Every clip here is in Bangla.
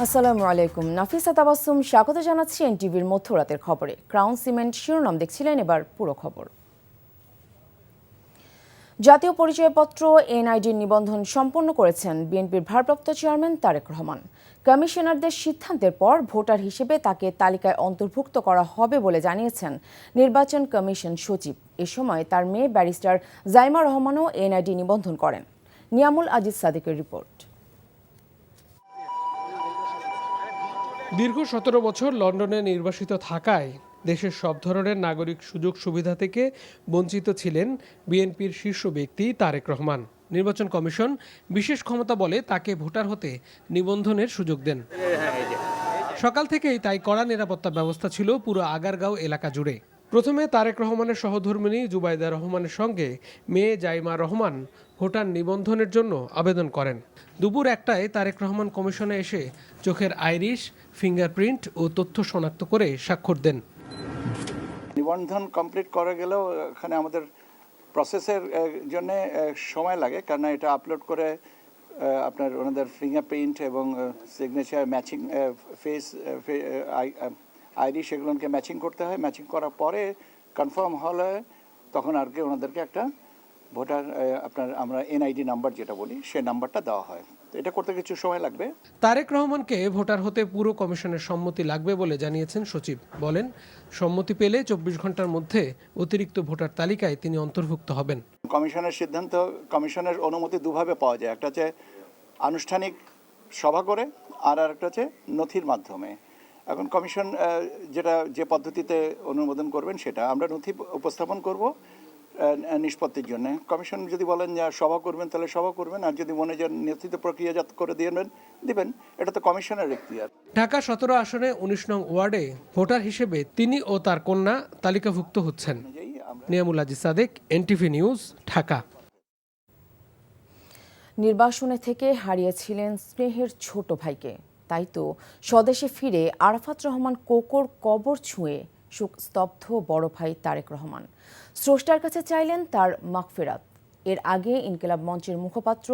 আসসালামু আলাইকুম। নাফিসা তাবাসসুম স্বাগত জানাচ্ছি এনটিভির মধ্যরাতের খবরে। ক্রাউন সিমেন্ট শিরোনাম দেখছিলেন, এবার পুরো খবর। জাতীয় পরিচয়পত্র এনআইডির নিবন্ধন সম্পন্ন করেছেন বিএনপির ভারপ্রাপ্ত চেয়ারম্যান তারেক রহমান। কমিশনারদের সিদ্ধান্তের পর ভোটার হিসেবে তাকে তালিকায় অন্তর্ভুক্ত করা হবে বলে জানিয়েছেন নির্বাচন কমিশন সচিব। এ সময় তার মেয়ে ব্যারিস্টার জাইমা রহমানও এনআইডি নিবন্ধন করেন। নিয়ামুল আজিজ সাদিকের রিপোর্ট। দীর্ঘ 17 বছর লন্ডনে নির্বাসিত থাকায় দেশের সব ধরনের নাগরিক সুযোগ সুবিধা থেকে বঞ্চিত ছিলেন বিএনপির শীর্ষ ব্যক্তি তারেক রহমান। নির্বাচন কমিশন বিশেষ ক্ষমতা বলে তাকে ভোটার হতে নিবন্ধনের সুযোগ দেন। সকাল থেকেই তাই কড়া নিরাপত্তা ব্যবস্থা ছিল পুরো আগারগাঁও এলাকা জুড়ে। প্রথমে তারেক রহমানের সহধর্মিণী জুবাইদা রহমানের সঙ্গে মেয়ে জাইমা রহমান ভোটার নিবন্ধনের জন্য আবেদন করেন। দুপুর 1টায় তারেক রহমান কমিশনে এসে চোখের আইরিশ, ফিঙ্গারপ্রিন্ট ও তথ্য শনাক্ত করে স্বাক্ষর দেন। নিবন্ধন কমপ্লিট করা গেলেও এখানে আমাদের প্রসেসের জন্য সময় লাগে, কারণ এটা আপলোড করে আপনার ওনাদের ফিঙ্গারপ্রিন্ট এবং সিগনেচার ম্যাচিং, ফেস আইরিশ এগুলোকে ম্যাচিং করতে হয়। ম্যাচিং করার পরে কনফার্ম হলে তখন আর কি ওনাদেরকে একটা ভোটার আপনার আমরা এনআইডি নাম্বার যেটা বলি সে নাম্বারটা দেওয়া হয়। তো এটা করতে কিছু সময় লাগবে। তারেক রহমানকে ভোটার হতে পুরো কমিশনের সম্মতি লাগবে বলে জানিয়েছেন সচিব। বলেন, সম্মতি পেলে 24 ঘন্টার মধ্যে অতিরিক্ত ভোটার তালিকায় তিনি অন্তর্ভুক্ত হবেন। কমিশনের সিদ্ধান্ত, কমিশনের অনুমতি দুভাবে পাওয়া যায়। একটা হচ্ছে আনুষ্ঠানিক সভা করে, আর একটা হচ্ছে নথির মাধ্যমে। এখন কমিশন যে পদ্ধতিতে অনুমোদন করবেন সেটা আমরা নথি উপস্থাপন করব নিষ্পত্তির জন্য। কমিশন যদি বলেন যে সভা করবেন তাহলে সভা করবেন, আর যদি মনে যান নেতৃত্ব প্রক্রিয়াজাত করে দিবেন, এটা তো কমিশনের এখতিয়ার। ঢাকা 17 আসনে 19 নং ওয়ার্ডে ভোটার হিসেবে তিনি ও তার কন্যা তালিকাভুক্ত হচ্ছেন। Niamul Aziz Sadek, NTV news, Dhaka. নির্বাসনে থেকে হারিয়েছিলেন স্নেহের ছোট ভাইকে, তাই তো স্বদেশে ফিরে আরাফাত রহমান কোকোর কবর ছুঁয়ে শোকস্তব্ধ বড় ভাই তারেক রহমান স্রষ্টার কাছে চাইলেন তার মাগফিরাত। এর আগে ইনকিলাব মঞ্চের মুখপাত্র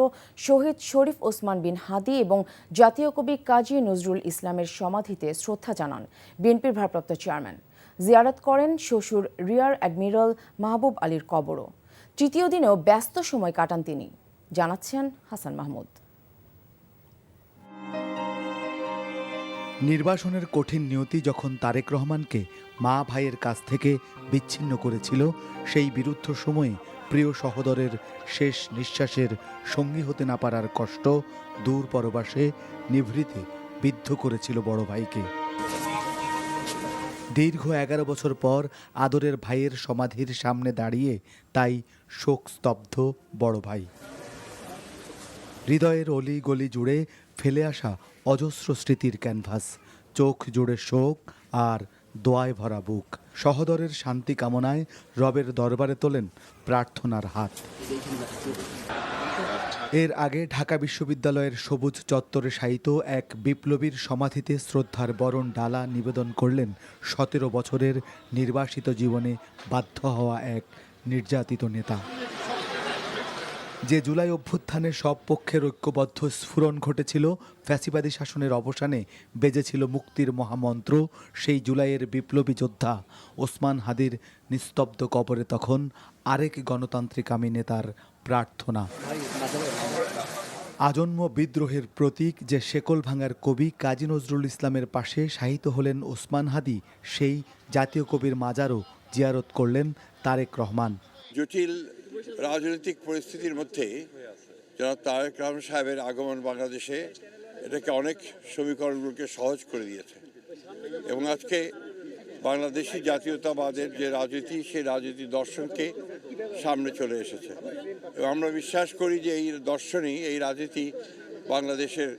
শহীদ শরীফ ওসমান বিন হাদি এবং জাতীয় কবি কাজী নজরুল ইসলামের সমাধিতে শ্রদ্ধা জানান বিএনপির ভারপ্রাপ্ত চেয়ারম্যান। জিয়ারত করেন শ্বশুর রিয়ার অ্যাডমিরাল মাহবুব আলীর কবরও। তৃতীয় দিনেও ব্যস্ত সময় কাটান তিনি, জানাচ্ছেন হাসান মাহমুদ। নির্বাসনের কঠিন নিয়তি যখন তারেক রহমানকে মা ভাইয়ের কাছ থেকে বিচ্ছিন্ন করেছিল, সেই বিরুদ্ধ সময়ে প্রিয় সহোদরের শেষ নিঃশ্বাসের সঙ্গী হতে না পারার কষ্ট দূর পরবাসে নিভৃতে বিদ্ধ করেছিল বড় ভাইকে। দীর্ঘ 11 বছর পর আদরের ভাইয়ের সমাধির সামনে দাঁড়িয়ে তাই শোকস্তব্ধ বড় ভাই। হৃদয়ের অলি গলি জুড়ে ফেলে আসা অজস্র স্মৃতির ক্যানভাস, চোখ জুড়ে শোক আর দোয়ায় ভরা বুক। সহোদরের শান্তি কামনায় রবের দরবারে তোলেন প্রার্থনার হাত। এর আগে ঢাকা বিশ্ববিদ্যালয়ের সবুজ চত্বরে শায়িত এক বিপ্লবীর সমাধিতে শ্রদ্ধার বরণ ডালা নিবেদন করলেন 17 বছরের নির্বাসিত জীবনে বাধ্য হওয়া এক নির্যাতিত নেতা। যে জুলাই অভ্যুত্থানে সব পক্ষের ঐক্যবদ্ধ স্ফুরণ ঘটেছিল, ফ্যাসিবাদী শাসনের অবসানে বেজেছিল মুক্তির মহামন্ত্র, সেই জুলাইয়ের বিপ্লবী যোদ্ধা ওসমান হাদির নিস্তব্ধ কবরে তখন আরেক গণতান্ত্রিকামী নেতার প্রার্থনা। আজন্ম বিদ্রোহের প্রতীক যে শেকল ভাঙার কবি কাজী নজরুল ইসলামের পাশে শায়িত হলেন ওসমান হাদি, সেই জাতীয় কবির মাজারও জিয়ারত করলেন তারেক রহমান। জটিল রাজনৈতিক পরিস্থিতির মধ্যে যারা তারেক রহমান সাহেবের আগমন বাংলাদেশে এটাকে অনেক সমীকরণগুলোকে সহজ করে দিয়েছে, এবং আজকে বাংলাদেশি জাতীয়তাবাদের যে রাজনীতি, সেই রাজনীতি দর্শনকে সামনে চলে এসেছে। এবং আমরা বিশ্বাস করি যে এই দর্শনই, এই রাজনীতি বাংলাদেশের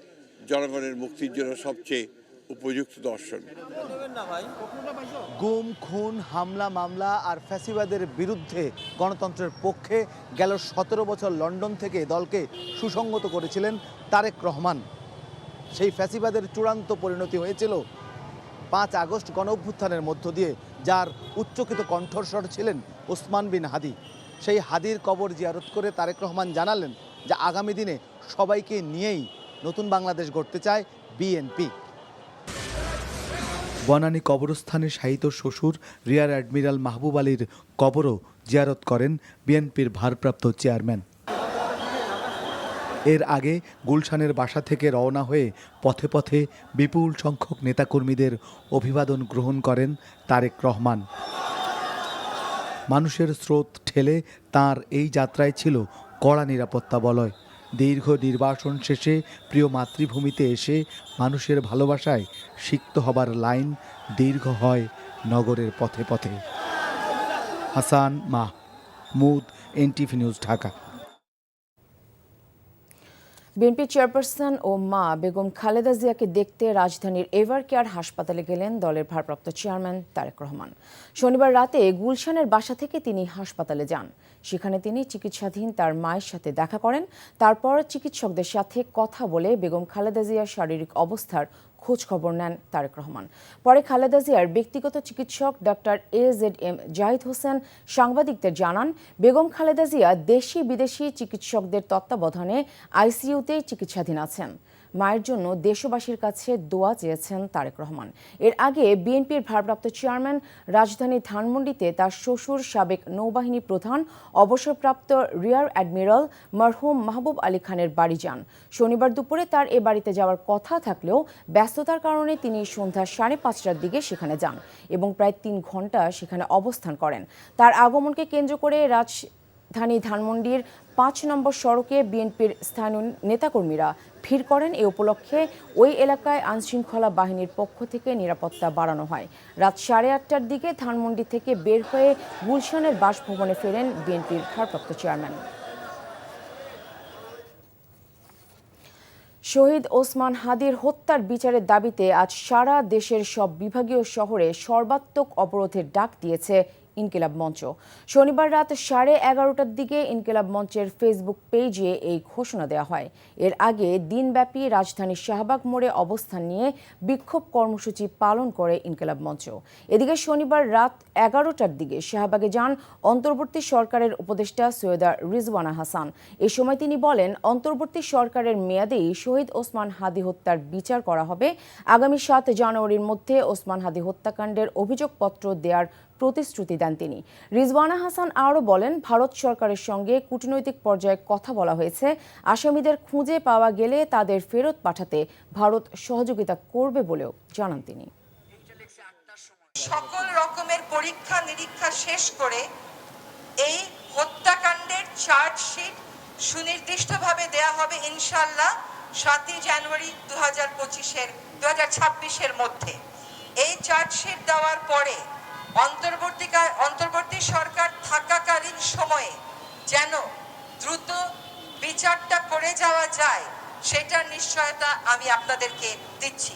জনগণের মুক্তির জন্য সবচেয়ে উপযুক্ত দর্শন। গুম, খুন, হামলা, মামলা আর ফ্যাসিবাদের বিরুদ্ধে গণতন্ত্রের পক্ষে গেল 17 বছর লন্ডন থেকে দলকে সুসংগত করেছিলেন তারেক রহমান। সেই ফ্যাসিবাদের চূড়ান্ত পরিণতি হয়েছিল 5 আগস্ট গণঅভ্যুত্থানের মধ্য দিয়ে, যার উচ্চকিত কণ্ঠস্বর ছিলেন ওসমান বিন হাদি। সেই হাদির কবর জিয়ারত করে তারেক রহমান জানালেন যে আগামী দিনে সবাইকে নিয়েই নতুন বাংলাদেশ গড়তে চায় বিএনপি। বনানী কবরস্থানে শায়িত শ্বশুর রিয়ার অ্যাডমিরাল মাহবুব আলীর কবরও জিয়ারত করেন বিএনপির ভারপ্রাপ্ত চেয়ারম্যান। এর আগে গুলশানের বাসা থেকে রওনা হয়ে পথে পথে বিপুল সংখ্যক নেতাকর্মীদের অভিবাদন গ্রহণ করেন তারেক রহমান। মানুষের স্রোত ঠেলে তার এই যাত্রায় ছিল কড়া নিরাপত্তা বলয়। দীর্ঘ নির্বাসন শেষে প্রিয় মাতৃভূমিতে এসে মানুষের ভালোবাসায় সিক্ত হবার লাইন দীর্ঘ হয় নগরের পথে পথে। Hasan Mahmud, NTV news, Dhaka. BNP chairperson ও মা বেগম খালেদা জিয়াকে দেখতে রাজধানীর এভার কেয়ার হাসপাতালে গেলেন দলের ভারপ্রাপ্ত চেয়ারম্যান তারেক রহমান। শনিবার রাতে গুলশানের বাসা থেকে তিনি হাসপাতালে যান। সেখানে তিনি চিকিৎসাধীন তার মায়ের সাথে দেখা করেন। তারপর চিকিৎসকদের সাথে কথা বলে বেগম খালেদা জিয়ার শারীরিক অবস্থার খোঁজ খবর নেন তারেক রহমান। পরে খালেদা জিয়ার ব্যক্তিগত চিকিৎসক ডক্টর AZM জাহিদ হোসেন সাংবাদিকদের জানান, বেগম খালেদা জিয়া দেশি বিদেশি চিকিৎসকদের তত্ত্বাবধানে আইসিইউতে চিকিৎসাধীন আছেন। মায়ের জন্য দেশবাসীর কাছে দোয়া চেয়েছেন তারেক রহমান। এর আগে বিএনপির ভারপ্রাপ্ত চেয়ারম্যান রাজধানী ধানমন্ডিতে তার শ্বশুর সাবেক নৌবাহিনী প্রধান অবসরপ্রাপ্ত রিয়ার অ্যাডমিরাল মরহুম মাহবুব আলী খানের বাড়ি যান। শনিবার দুপুরে তার এ বাড়িতে যাওয়ার কথা থাকলেও ব্যস্ততার কারণে তিনি সন্ধ্যা 5:30টার দিকে সেখানে যান এবং প্রায় 3 ঘন্টা সেখানে অবস্থান করেন। তার আগমনকে কেন্দ্র করে রাজধানী ধানমন্ডির 5 নম্বর সড়কে বিএনপির স্থানীয় নেতাকর্মীরা ভিড় করেন। এ উপলক্ষে ওই এলাকায় আইনশৃঙ্খলা বাহিনীর পক্ষ থেকে নিরাপত্তা বাড়ানো হয়। রাত 8:30টার দিকে ধানমন্ডি থেকে বের হয়ে গুলশানের বাসভবনে ফেরেন বিএনপির ভারপ্রাপ্ত চেয়ারম্যান। শহীদ ওসমান হাদির হত্যার বিচারের দাবিতে আজ সারা দেশের সব বিভাগীয় শহরে সর্বাত্মক অবরোধের ডাক দিয়েছে ইনকিলাব মঞ্চ। শনিবার রাত 11:30টার দিকে ইনকিলাব মঞ্চের ফেসবুক পেজে এই ঘোষণা দেওয়া হয়। এর আগে দিনব্যাপী রাজধানীর শাহবাগ মোড়ে অবস্থান নিয়ে বিক্ষোভ কর্মসূচি পালন করে ইনকিলাব মঞ্চ। এদিকে শনিবার রাত 11টার দিকে শাহবাগে যান অন্তর্বর্তী সরকারের উপদেষ্টা সৈয়দা রিজওয়ানা হাসান। এ সময় তিনি বলেন, অন্তর্বর্তী সরকারের মেয়াদেই শহীদ ওসমান হাদি হত্যার বিচার করা হবে। আগামী 7 জানুয়ারির মধ্যে ওসমান হাদি হত্যাকাণ্ডের অভিযোগপত্র দেওয়ার প্রতিশ্রুতি দেন তিনি। রিজওয়ানা হাসান আরও বলেন, ভারত সরকারের সঙ্গে কূটনৈতিক পর্যায়ে কথা বলা হয়েছে। আসামিদের খুঁজে পাওয়া গেলে তাদের ফেরত পাঠাতে ভারত সহযোগিতা করবে বলেও জানান তিনি। সকল রকমের পরীক্ষা নিরীক্ষা শেষ করে এই হত্যাকাণ্ডের চার্জশিট সুনির্দিষ্টভাবে দেয়া হবে ইনশাআল্লাহ 7 জানুয়ারি 2026-এর মধ্যে। এই চার্জশিট দেওয়ার পরে অন্তর্বর্তী সরকার থাকাকালীন সময়ে যেন দ্রুত বিচারটা করে যাওয়া যায় সেটার নিশ্চয়তা আমি আপনাদেরকে দিচ্ছি।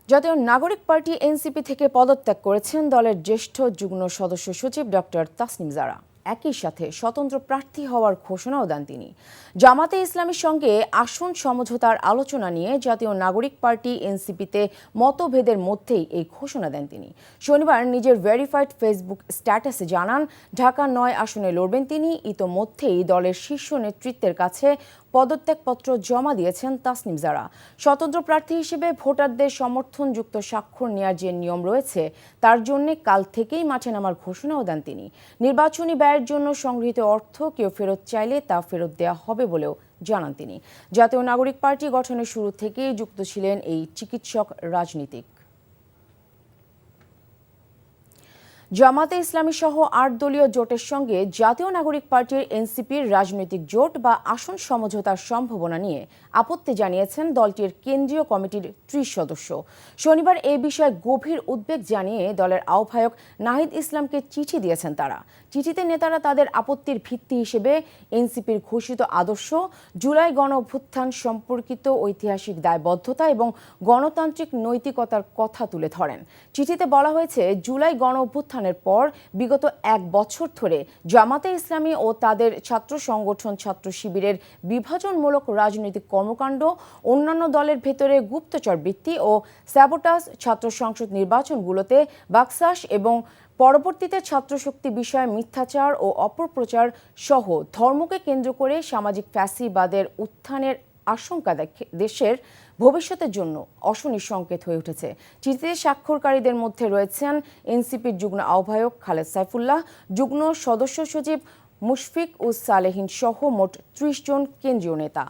জাতীয় নাগরিক পার্টি এনসিপি থেকে পদত্যাগ করেছেন দলের জ্যেষ্ঠ যুগ্ম সদস্য সচিব ডক্টর তাসনিম জারা। একই সাথে স্বতন্ত্র প্রার্থী হওয়ার ঘোষণাও দেন তিনি। জামাতে ইসলামীর সঙ্গে আসন সমঝোতার আলোচনা নিয়ে জাতীয় নাগরিক পার্টি এনসিপিতে মতভেদের মধ্যেই এই ঘোষণা দেন তিনি। শনিবার নিজের ভেরিফাইড ফেসবুক স্ট্যাটাসে জানান, ঢাকা 9 আসনে লড়বেন তিনি। ইতোমধ্যেই দলের শীর্ষ নেতৃত্বের কাছে পদত্যাগপত্র জমা দিয়েছেন তাসনিম জারা। স্বতন্ত্র প্রার্থী হিসেবে ভোটারদের সমর্থনযুক্ত স্বাক্ষর নেওয়ার যে নিয়ম রয়েছে তার জন্য কাল থেকেই মাঠে নামার ঘোষণাও দেন তিনি। নির্বাচনী ব্যয়ের জন্য সংগৃহীত অর্থ কেউ ফেরত চাইলে তা ফেরত দেওয়া হবে বলেও জানান তিনি। জাতীয় নাগরিক পার্টি গঠনের শুরু থেকেই যুক্ত ছিলেন এই চিকিৎসক রাজনীতিক। জামাতে ইসলামী সহ 8 দলীয় জোটের সঙ্গে জাতীয় নাগরিক পার্টির এনসিপির রাজনৈতিক জোট বা আসন সমঝোতার সম্ভাবনা নিয়ে আপত্তি জানিয়েছেন দলটির কেন্দ্রীয় কমিটির 30 সদস্য। শনিবার এই বিষয়ে গভীর উদ্বেগ জানিয়ে দলের আহ্বায়ক নাহিদ ইসলামকে চিঠি দিয়েছেন তারা। চিঠিতে নেতারা তাদের আপত্তির ভিত্তি হিসেবে এনসিপির ঘোষিত আদর্শ, জুলাই গণ অভ্যুত্থান সম্পর্কিত ঐতিহাসিক দায়বদ্ধতা এবং গণতান্ত্রিক নৈতিকতার কথা তুলে ধরেন। চিঠিতে বলা হয়েছে, জুলাই গণ অভ্যুত্থানের পর বিগত 1 বছর ধরে জামাতে ইসলামী ও তাদের ছাত্র সংগঠন ছাত্র শিবিরের বিভাজনমূলক রাজনৈতিক কর্মকাণ্ড, অন্যান্য দলের ভেতরে গুপ্তচর বৃত্তি ও স্যাবোটাজ, ছাত্র সংসদ নির্বাচনগুলোতে বাকসাস এবং পরবর্তীতে ছাত্রশক্তি বিষয়ে মিথ্যাচার ও অপপ্রচার সহ ধর্মকে কেন্দ্র করে সামাজিক ফ্যাসিবাদের উত্থানের আশঙ্কা দেশের ভবিষ্যতের জন্য অশনি সংকেত হয়ে উঠেছে। চিঠিতে স্বাক্ষরকারীদের মধ্যে রয়েছেন এনসিপির যুগ্ম আহ্বায়ক খালেদ সাইফুল্লাহ, যুগ্ম সদস্য সচিব মুশফিক উস সালেহীন সহ মোট ৩০ জন কেন্দ্রীয় নেতা।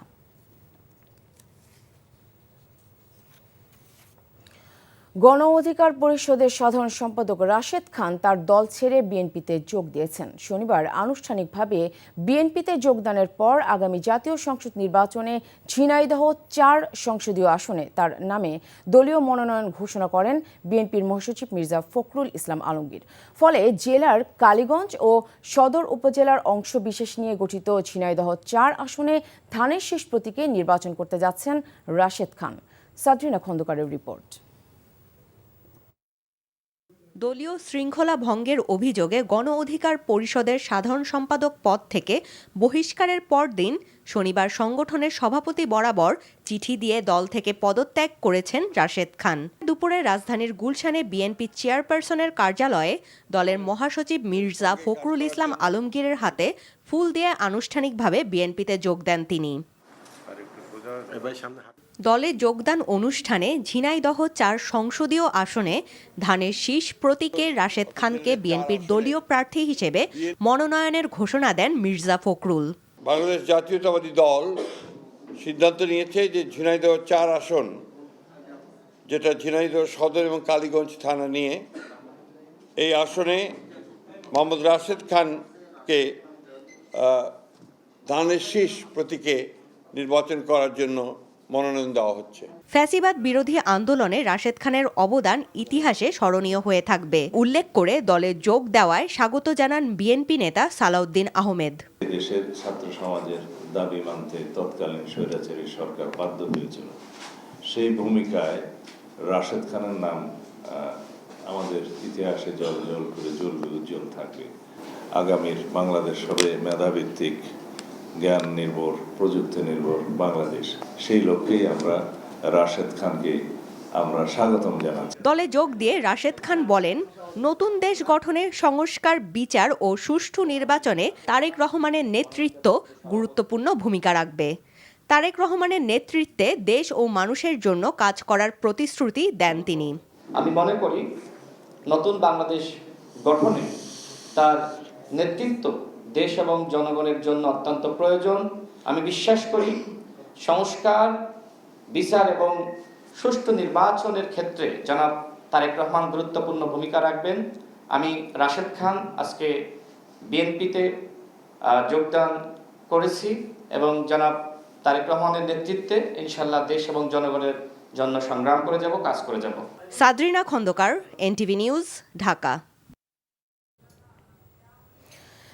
গণ অধিকার পরিষদের সাধারণ সম্পাদক রাশেদ খান তার দল ছেড়ে বিএনপিতে যোগ দিয়েছেন। শনিবার আনুষ্ঠানিকভাবে বিএনপিতে যোগদানের পর আগামী জাতীয় সংসদ নির্বাচনে ঝিনাইদহ ৪ সংসদীয় আসনে তার নামে দলীয় মনোনয়ন ঘোষণা করেন বিএনপির মহাসচিব মির্জা ফখরুল ইসলাম আলমগীর। ফলে জেলার কালীগঞ্জ ও সদর উপজেলার অংশ বিশেষ নিয়ে গঠিত ঝিনাইদহ ৪ আসনে ধানের শীষ প্রতীকে নির্বাচন করতে যাচ্ছেন রাশেদ খান। সাদরিনা খন্দকারের রিপোর্ট। দলীয় শৃঙ্খলা ভঙ্গের অভিযোগে গণ অধিকার পরিষদের সাধারণ সম্পাদক পদ থেকে বহিষ্কারের পরদিন শনিবার সংগঠনের সভাপতি বরাবর চিঠি দিয়ে দল থেকে পদত্যাগ করেছেন রাশেদ খান। দুপুরে রাজধানীর গুলশানে বিএনপি চেয়ারপারসনের কার্যালয়ে দলের মহাসচিব মির্জা ফখরুল ইসলাম আলমগীরের হাতে ফুল দিয়ে আনুষ্ঠানিকভাবে বিএনপিতে যোগ দেন তিনি। দলে যোগদান অনুষ্ঠানে ঝিনাইদহ ৪ সংসদীয় আসনে ধানের শীষ প্রতীকে রাশেদ খানকে বিএনপির দলীয় প্রার্থী হিসেবে মনোনয়নের ঘোষণা দেন মির্জা ফখরুল। বাংলাদেশ জাতীয়তাবাদী দল সিদ্ধান্ত নিয়েছে যে ঝিনাইদহ ৪ আসন, যেটা ঝিনাইদহ সদর এবং কালীগঞ্জ থানা নিয়ে, এই আসনে মোহাম্মদ রাশেদ খানকে ধানের শীষ প্রতীকে নির্বাচন করার জন্য মনোনয়ন দেওয়া হচ্ছে। ফ্যাসিবাদ বিরোধী আন্দোলনে রাশেদ খানের অবদান ইতিহাসে স্মরণীয় হয়ে থাকবে উল্লেখ করে দলে যোগ দেওয়ায় স্বাগত জানান বিএনপি নেতা সালাউদ্দিন আহমেদ। দেশের ছাত্র সমাজের দাবি মানতে তৎকালীন স্বৈরাচারী সরকার বাধ্য হয়েছিল। সেই ভূমিকায় রাশেদ খানের নাম আমাদের ইতিহাসে জ্বল করে জ্বলবে, উজ্জ্বল থাকবে। আগামীর বাংলাদেশ হবে মেধাভিত্তিক, জ্ঞান নির্ভর, প্রযুক্তি নির্ভর বাংলাদেশ। সেই লক্ষ্যেই আমরা রাশেদ খানকে স্বাগতম জানাচ্ছি। দলে যোগ দিয়ে রাশেদ খান বলেন, নতুন দেশ গঠনে সংস্কার, বিচার ও সুষ্ঠু নির্বাচনে তারেক রহমানের নেতৃত্ব গুরুত্বপূর্ণ ভূমিকা রাখবে। তারেক রহমানের নেতৃত্বে দেশ ও মানুষের জন্য কাজ করার প্রতিশ্রুতি দেন তিনি। আমি মনে করি নতুন বাংলাদেশ গঠনে তার নেতৃত্ব দেশ এবং জনগণের জন্য অত্যন্ত প্রয়োজন। আমি বিশ্বাস করি সংস্কার, বিচার এবং সুষ্ঠু নির্বাচনের ক্ষেত্রে জনাব তারেক রহমান গুরুত্বপূর্ণ ভূমিকা রাখবেন। আমি রাশেদ খান আজকে বিএনপিতে যোগদান করেছি এবং জনাব তারেক রহমানের নেতৃত্বে ইনশাআল্লাহ দেশ এবং জনগণের জন্য সংগ্রাম করে যাব, কাজ করে যাব। সাদরিনা খন্দকার, এনটিভি নিউজ, ঢাকা।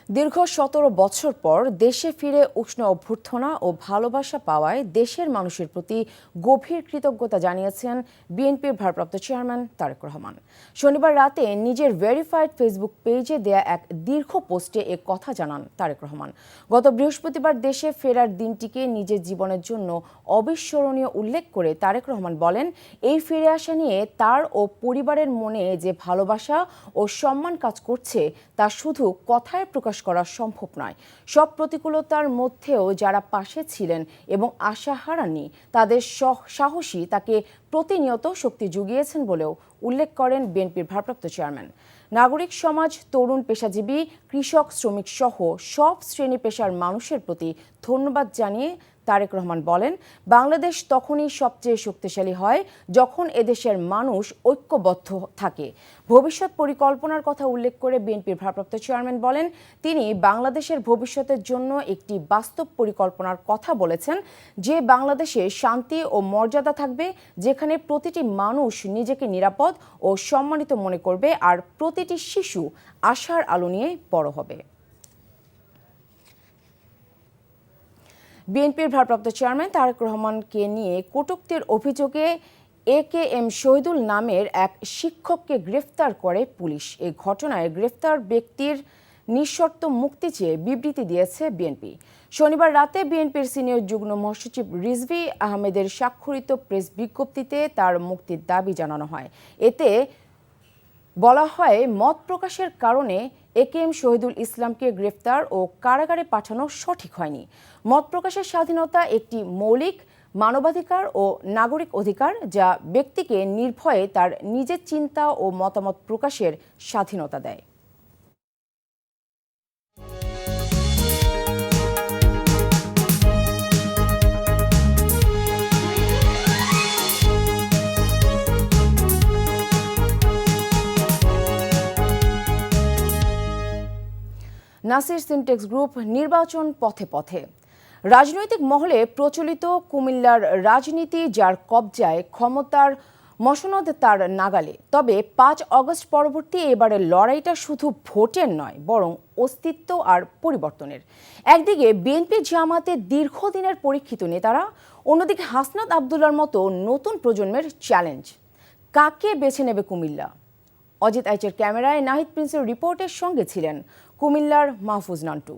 দীর্ঘ ১৭ বছর পর দেশে ফিরে উষ্ণ অভ্যর্থনা ও ভালোবাসা পাওয়ায় দেশের মানুষের প্রতি গভীর কৃতজ্ঞতা জানিয়েছেন বিএনপির ভারপ্রাপ্ত চেয়ারম্যান তারেক রহমান। শনিবার রাতে নিজের ভেরিফাইড ফেসবুক পেজে দেয়া এক দীর্ঘ পোস্টে এ কথা জানান তারেক রহমান। গত বৃহস্পতিবার দেশে ফেরার দিনটিকে নিজের জীবনের জন্য অবিস্মরণীয় উল্লেখ করে তারেক রহমান বলেন, এই ফিরে আসা নিয়ে তার ও পরিবারের মনে যে ভালোবাসা ও সম্মান কাজ করছে তা শুধু কথায় প্রকাশ করা সম্ভব নয়। সব প্রতিকূলতার মধ্যেও যারা পাশে ছিলেন এবং আশা হারাননি তাদের সাহসী তাকে প্রতিনিয়ত শক্তি জুগিয়েছেন বলেও উল্লেখ করেন বিএনপির ভারপ্রাপ্ত চেয়ারম্যান। নাগরিক সমাজ, তরুণ, পেশাজীবী, কৃষক, শ্রমিক সহ সব শ্রেণী পেশার মানুষের প্রতি ধন্যবাদ জানিয়ে তারেক রহমান বলেন, বাংলাদেশ তখনই সবচেয়ে শক্তিশালী হয় যখন এদেশের মানুষ ঐক্যবদ্ধ থাকে। ভবিষ্যৎ পরিকল্পনার কথা উল্লেখ করে বিএনপির ভারপ্রাপ্ত চেয়ারম্যান বলেন, তিনি বাংলাদেশের ভবিষ্যতের জন্য একটি বাস্তব পরিকল্পনার কথা বলেছেন, যে বাংলাদেশে শান্তি ও মর্যাদা থাকবে, যেখানে প্রতিটি মানুষ নিজেকে নিরাপদ ও সম্মানিত মনে করবে আর প্রতিটি শিশু আশার আলো নিয়ে বড় হবে। বিএনপির ভারপ্রাপ্ত চেয়ারম্যান তারেক রহমানকে নিয়ে কটূক্তির অভিযোগে AKM শহীদুল নামের এক শিক্ষককে গ্রেফতার করে পুলিশ। এই ঘটনায় গ্রেফতার ব্যক্তির নিঃশর্ত মুক্তি চেয়ে বিবৃতি দিয়েছে বিএনপি। শনিবার রাতে বিএনপির সিনিয়র যুগ্ম মহাসচিব রিজভী আহমেদের স্বাক্ষরিত প্রেস বিজ্ঞপ্তিতে তার মুক্তির দাবি জানানো হয়। এতে বলা হয় মত প্রকাশের কারণে একেএম শহীদুল ইসলামকে গ্রেফতার ও কারাগারে পাঠানো সঠিক হয়নি। মত প্রকাশের স্বাধীনতা একটি মৌলিক মানবাধিকার ও নাগরিক অধিকার, যা ব্যক্তিকে নির্ভয়ে তার নিজের চিন্তা ও মতামত প্রকাশের স্বাধীনতা দেয়। নাসির সিনটেক্স গ্রুপ নির্বাচন পথে পথে। রাজনৈতিক মহলে প্রচলিত কুমিল্লার রাজনীতি যার কবজায়, ক্ষমতার মসনদ তার নাগালে। তবে ৫ অগস্ট পরবর্তী এবারের লড়াইটা শুধু ভোটের নয়, বরং অস্তিত্ব আর পরিবর্তনের। একদিকে বিএনপি জামাতের দীর্ঘদিনের পরীক্ষিত নেতারা, অন্যদিকে হাসনাত আবদুল্লার মতো নতুন প্রজন্মের চ্যালেঞ্জ। কাকে বেছে নেবে কুমিল্লা? অজিত আইচের ক্যামেরায় নাহিদ প্রিন্সের রিপোর্টের সঙ্গে ছিলেন কুমিল্লার মাহফুজ নান্টু।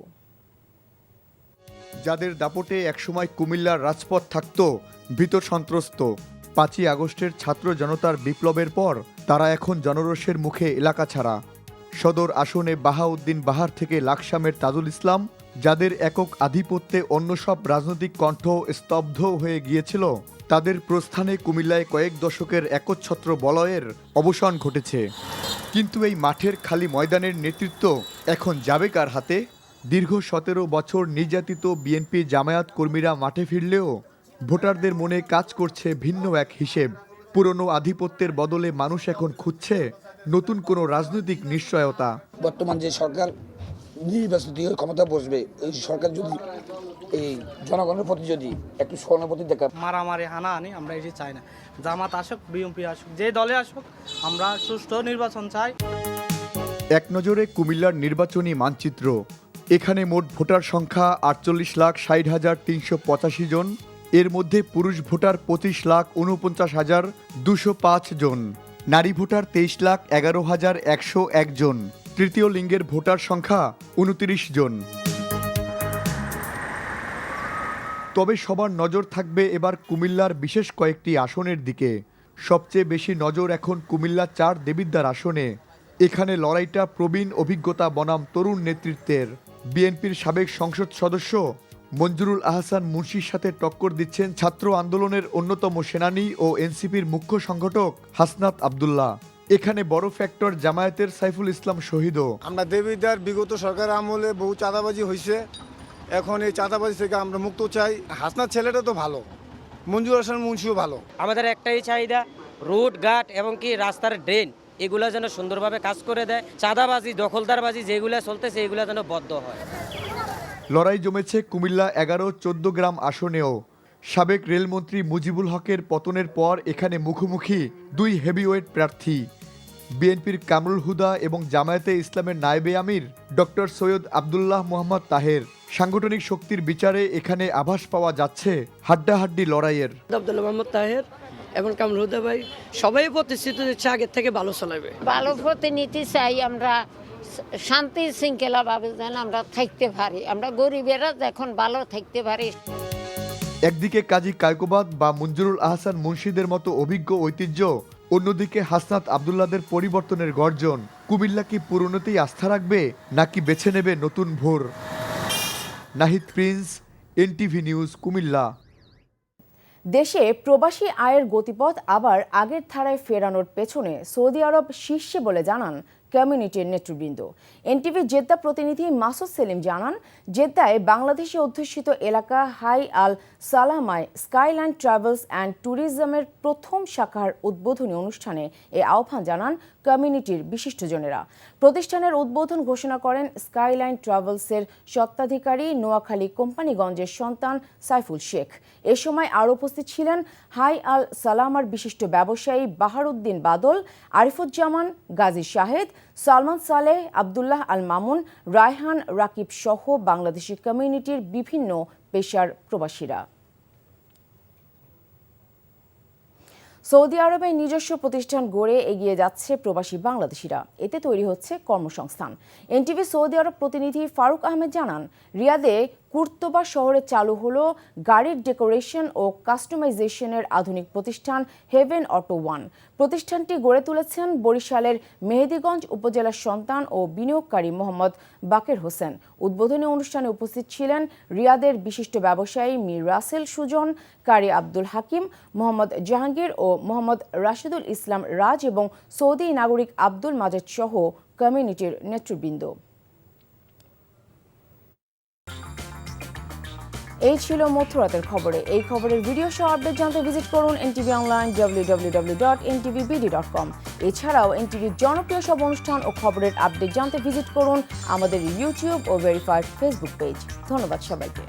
যাদের দাপটে একসময় কুমিল্লার রাজপথ থাকত ভীত সন্ত্রস্ত, ৫ই আগস্টের ছাত্র জনতার বিপ্লবের পর তারা এখন জনরোষের মুখে এলাকা ছাড়া। সদর আসনে বাহাউদ্দিন বাহার থেকে লাকসামের তাজুল ইসলাম, যাদের একক আধিপত্যে অন্য সব রাজনৈতিক কণ্ঠ স্তব্ধ হয়ে গিয়েছিল, তাদের প্রস্থানে কুমিল্লায় কয়েক দশকের একচ্ছত্র বলয়ের অবসান ঘটেছে। কিন্তু এই মাঠের খালি ময়দানের নেতৃত্ব এখন যাবে কার হাতে? দীর্ঘ ১৭ বছর নির্যাতিত বিএনপি জামায়াত কর্মীরা মাঠে ফিরলেও ভোটারদের মনে কাজ করছে ভিন্ন এক হিসেব। পুরনো আধিপত্যের বদলে মানুষ এখন খুঁজছে নতুন কোনো রাজনৈতিক নিশ্চয়তা। বর্তমান যে সরকার নির্বাচিত হয়ে ক্ষমতা বসবে, এই সরকার যদি এই জনগণের প্রতি যদি একটু সহানুভূতি দেখা, মারামারি হানাহানি আমরা এটি চাই না। জামাত আসুক, বিএনপি আসুক, যে দলে আসুক, আমরা সুষ্ঠু নির্বাচন চাই। এক নজরে কুমিল্লার নির্বাচনী মানচিত্র। এখানে মোট ভোটার সংখ্যা ৪৮,৬০,৩৮৫ জন। এর মধ্যে পুরুষ ভোটার ২৫,৪৯,২০৫ জন, নারী ভোটার ২৩,১১,১০১ জন, তৃতীয় লিঙ্গের ভোটার সংখ্যা ২৯ জন। তবে সবার নজর থাকবে এবার কুমিল্লার বিশেষ কয়েকটি আসনের দিকে। সবচেয়ে বেশি নজর এখন কুমিল্লা ৪ দেবিদ্বার আসনে। এখানে লড়াইটা প্রবীণ অভিজ্ঞতা বনাম তরুণ নেতৃত্বের। বিএনপির সাবেক সংসদ সদস্য মঞ্জুরুল আহসান মুন্সির সাথে টক্কর দিচ্ছেন ছাত্র আন্দোলনের অন্যতম সেনানী ও এনসিপির মুখ্য সংগঠক হাসনাত আবদুল্লাহ। এখানে বড় ফ্যাক্টর জামায়াতের সাইফুল ইসলাম শহীদও। আমরা দেবিদ্বার বিগত সরকার আমলে বহু চাঁদাবাজি হয়েছে, এখন এই চাঁদাবাজি থেকে আমরা মুক্ত চাই। হাসনাত ছেলেটা তো ভালো, মঞ্জুর হাসান মুন্সিও ভালো। আমাদের একটাই চাহিদা, রোড ঘাট এবং কি রাস্তার ড্রেন এগুলো যেন সুন্দরভাবে কাজ করে দেয়। চাঁদাবাজি, দখলদারবাজি যেগুলো চলতেছে এগুলো যেন বন্ধ হয়। লড়াই জমেছে কুমিল্লা ১১-১৪ গ্রাম আসনেও। সাবেক রেলমন্ত্রী মুজিবুল হকের পতনের পর এখানে মুখোমুখি দুই হেভিওয়েট প্রার্থী, বিএনপির কামরুল হুদা এবং জামায়াতে ইসলামের নায়েবে আমির ডক্টর সৈয়দ আবদুল্লাহ মোহাম্মদ তাহের। সাংগঠনিক শক্তির বিচারে এখানে আভাস পাওয়া যাচ্ছে হাড্ডাহাড্ডি লড়াইয়ের। আবদুল্লাহ মোহাম্মদ তাহের এবং কামরুল হুদা ভাই সবাই প্রতিশ্রুতি দিচ্ছে আগের থেকে ভালো চলাবে। ভালো প্রতিনিধি চাই, আমরা শান্তি শৃঙ্খলা ভাবে যেন আমরা থাকতে পারি, আমরা গরিবেরা এখন ভালো থাকতে পারি। একদিকে কাজী কায়কোবাদ বা মঞ্জুরুল আহসান মুন্সিদের মতো অভিজ্ঞ ঐতিহ্য, অন্যদিকে হাসনাত আবদুল্লাদের পরিবর্তনের গর্জন। কুমিল্লা কি পুরনোতেই আস্থা রাখবে নাকি বেছে নেবে নতুন ভোর? Nahid Prince, NTV news, Comilla. দেশে প্রবাসী আয়ের গতিপথ আবার আগের ধারায় ফেরানোর পেছনে সৌদি আরব শীর্ষে বলে জানান কমিউনিটির নেতৃবৃন্দ। এনটিভি জেদ্দা প্রতিনিধি মাসুদ সেলিম জানান, জেদ্দায় বাংলাদেশি অধ্যুষিত এলাকা হাই আল সালামায় স্কাইলাইন ট্রাভেলস অ্যান্ড ট্যুরিজমের প্রথম শাখার উদ্বোধনী অনুষ্ঠানে এ আহ্বান জানান কমিউনিটির বিশিষ্টজনেরা। প্রতিষ্ঠানের উদ্বোধন ঘোষণা করেন স্কাইলাইন ট্রাভেলসের স্বত্বাধিকারী নোয়াখালী কোম্পানিগঞ্জের সন্তান সাইফুল শেখ। এ সময় আরও উপস্থিত ছিলেন হাই আল সালামার বিশিষ্ট ব্যবসায়ী বাহারউদ্দিন বাদল, আরিফুজ্জামান, গাজী শাহেদ, সালমান সালেহ, আবদুল্লাহ আল মামুন, রায়হান রাকিব সহ বাংলাদেশি কমিউনিটির বিভিন্ন পেশার প্রবাসীরা। সৌদি আরবে নিজস্ব প্রতিষ্ঠান গড়ে এগিয়ে যাচ্ছে প্রবাসী বাংলাদেশিরা। এতে তৈরি হচ্ছে কর্মসংস্থান। এনটিভি সৌদি আরব প্রতিনিধি ফারুক আহমেদ জানান, রিয়াদে কুর্তোবা শহরে চালু হলো গাড়ির ডেকোরেশন ও কাস্টমাইজেশনের আধুনিক প্রতিষ্ঠান হেভেন অটো ওয়ান। প্রতিষ্ঠানটি গড়ে তুলেছেন বরিশালের মেহেদীগঞ্জ উপজেলার সন্তান ও বিনিয়োগকারী মোহাম্মদ বাকের হোসেন। উদ্বোধনী অনুষ্ঠানে উপস্থিত ছিলেন রিয়াদের বিশিষ্ট ব্যবসায়ী মীর রাসেল সুজন, কারি আব্দুল হাকিম, মোহাম্মদ জাহাঙ্গীর ও মোহাম্মদ রাশিদুল ইসলাম রাজ এবং সৌদি নাগরিক আব্দুল মাজেদ সহ কমিউনিটির নেতৃবৃন্দ। এই ছিল মধ্যরাতের খবরে। এই খবরের ভিডিও সহ আপডেট জানতে ভিজিট করুন এনটিভি অনলাইন www.ntvbd.com। এছাড়াও এনটিভির জনপ্রিয় সব অনুষ্ঠান ও খবরের আপডেট জানতে ভিজিট করুন আমাদের ইউটিউব ও ভেরিফাইড ফেসবুক পেজ। ধন্যবাদ সবাইকে।